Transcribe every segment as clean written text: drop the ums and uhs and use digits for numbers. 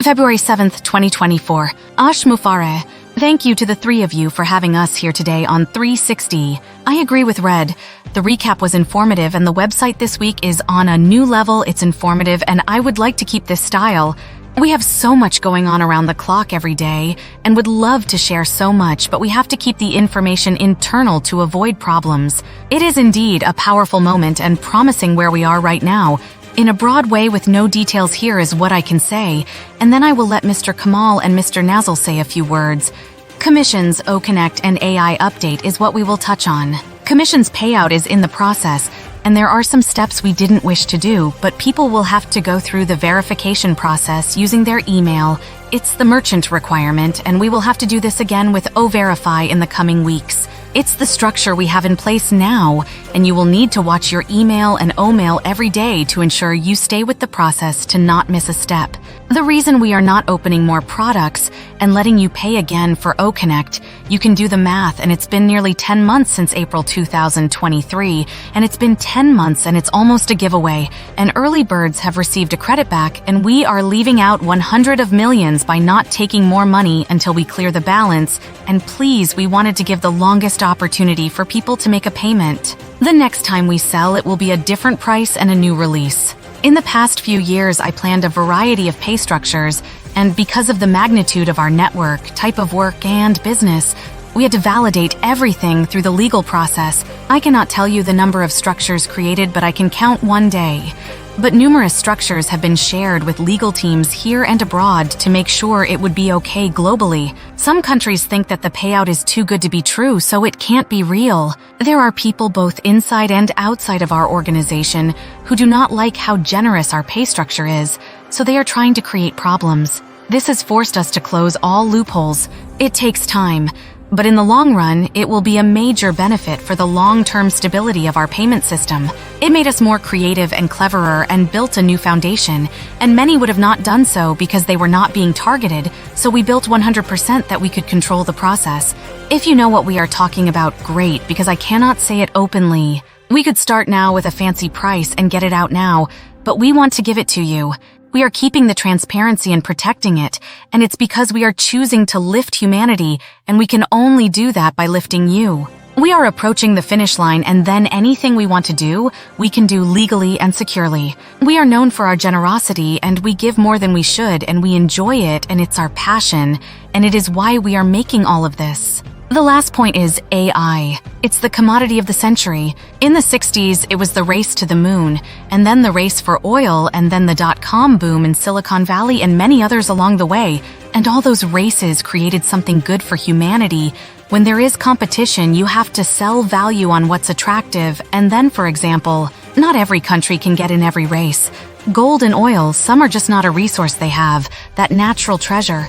February 7th, 2024. Ash Mufare. Thank you to the three of you for having us here today on 360. I agree with Red. The recap was informative and the website this week is on a new level. It's informative and I would like to keep this style. We have so much going on around the clock every day and would love to share so much, but we have to keep the information internal to avoid problems. It is indeed a powerful moment and promising where we are right now. In a broad way with no details here is what I can say, and then I will let Mr. Kamal and Mr. Nazal say a few words. Commissions, OConnect, and AI update is what we will touch on. Commissions payout is in the process, and there are some steps we didn't wish to do, but people will have to go through the verification process using their email. It's the merchant requirement, and we will have to do this again with O-Verify in the coming weeks. It's the structure we have in place now, and you will need to watch your email and O-mail every day to ensure you stay with the process to not miss a step. The reason we are not opening more products and letting you pay again for OConnect, you can do the math, and it's been nearly 10 months since April 2023, and it's been 10 months and it's almost a giveaway, and early birds have received a credit back, and we are leaving out 100 of millions by not taking more money until we clear the balance, and please, we wanted to give the longest opportunity for people to make a payment. The next time we sell, it will be a different price and a new release. In the past few years, I planned a variety of pay structures, and because of the magnitude of our network, type of work, and business, we had to validate everything through the legal process. I cannot tell you the number of structures created, but I can count one day. But numerous structures have been shared with legal teams here and abroad to make sure it would be okay globally. Some countries think that the payout is too good to be true, so it can't be real. There are people both inside and outside of our organization who do not like how generous our pay structure is, so they are trying to create problems. This has forced us to close all loopholes. It takes time. But in the long run, it will be a major benefit for the long-term stability of our payment system. It made us more creative and cleverer and built a new foundation, and many would have not done so because they were not being targeted, so we built 100% that we could control the process. If you know what we are talking about, great, because I cannot say it openly. We could start now with a fancy price and get it out now, but we want to give it to you. We are keeping the transparency and protecting it, and it's because we are choosing to lift humanity, and we can only do that by lifting you. We are approaching the finish line, and then anything we want to do, we can do legally and securely. We are known for our generosity, and we give more than we should, and we enjoy it, and it's our passion, and it is why we are making all of this. The last point is AI. It's the commodity of the century. In the 60s, it was the race to the moon, and then the race for oil, and then the dot-com boom in Silicon Valley and many others along the way. And all those races created something good for humanity. When there is competition, you have to sell value on what's attractive, and then, for example, not every country can get in every race. Gold and oil, some are just not a resource they have, that natural treasure.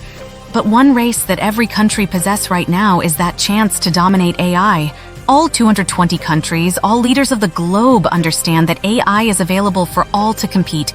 But one race that every country possess right now is that chance to dominate AI. All 220 countries, all leaders of the globe understand that AI is available for all to compete.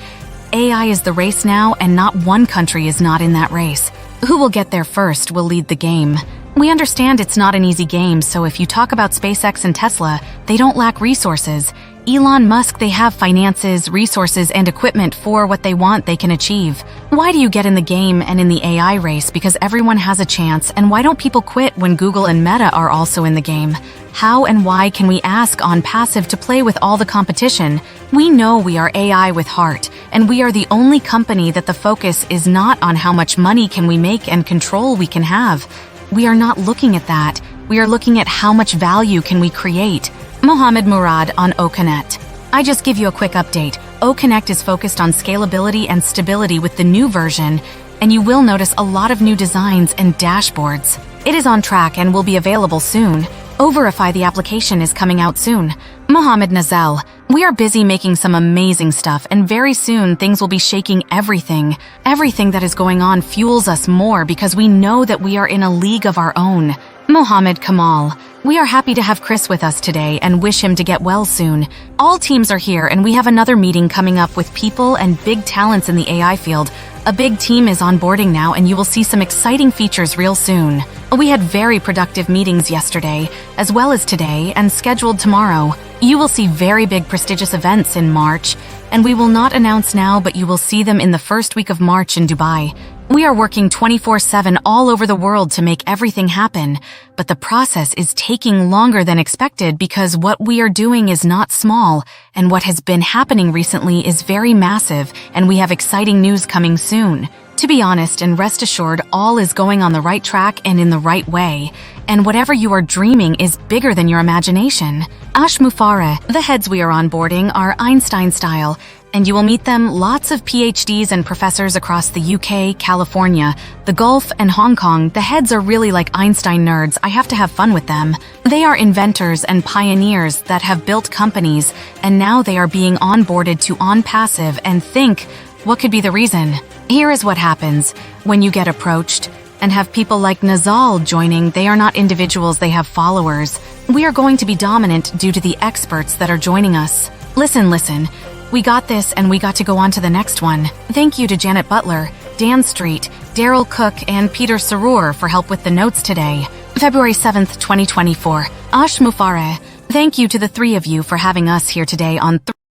AI is the race now, and not one country is not in that race. Who will get there first will lead the game. We understand it's not an easy game, so if you talk about SpaceX and Tesla, they don't lack resources. Elon Musk, they have finances, resources, and equipment for what they want they can achieve. Why do you get in the game and in the AI race? Because everyone has a chance, and why don't people quit when Google and Meta are also in the game? How and why can we ask Onpassive to play with all the competition? We know we are AI with heart, and we are the only company that the focus is not on how much money can we make and control we can have. We are not looking at that. We are looking at how much value can we create. Mohammed Murad on OConnect. I just give you a quick update. OConnect is focused on scalability and stability with the new version, and you will notice a lot of new designs and dashboards. It is on track and will be available soon. O-Verify, the application, is coming out soon. Mohammed Nazal. We are busy making some amazing stuff, and very soon things will be shaking everything. Everything that is going on fuels us more because we know that we are in a league of our own. Mohammed Kamal. We are happy to have Chris with us today and wish him to get well soon. All teams are here, and we have another meeting coming up with people and big talents in the AI field. A big team is onboarding now, and you will see some exciting features real soon. We had very productive meetings yesterday, as well as today, and scheduled tomorrow. You will see very big prestigious events in March, and we will not announce now, but you will see them in the first week of March in Dubai. We are working 24/7 all over the world to make everything happen, but the process is taking longer than expected because what we are doing is not small, and what has been happening recently is very massive, and we have exciting news coming soon. To be honest and rest assured, all is going on the right track and in the right way, and whatever you are dreaming is bigger than your imagination. Ash Mufare, the heads we are onboarding are Einstein style, and you will meet them lots of PhDs and professors across the UK, California, the Gulf, and Hong Kong. The heads are really like Einstein nerds. I have to have fun with them. They are inventors and pioneers that have built companies, and now they are being onboarded to Onpassive, and think, what could be the reason? Here is what happens when you get approached and have people like Nazal joining. They are not individuals, they have followers. We are going to be dominant due to the experts that are joining us. Listen. We got this and we got to go on to the next one. Thank you to Janet Butler, Dan Street, Darrell Cook, and Peter Surur for help with the notes today. February 7th, 2024. Ash Mufare. Thank you to the three of you for having us here today on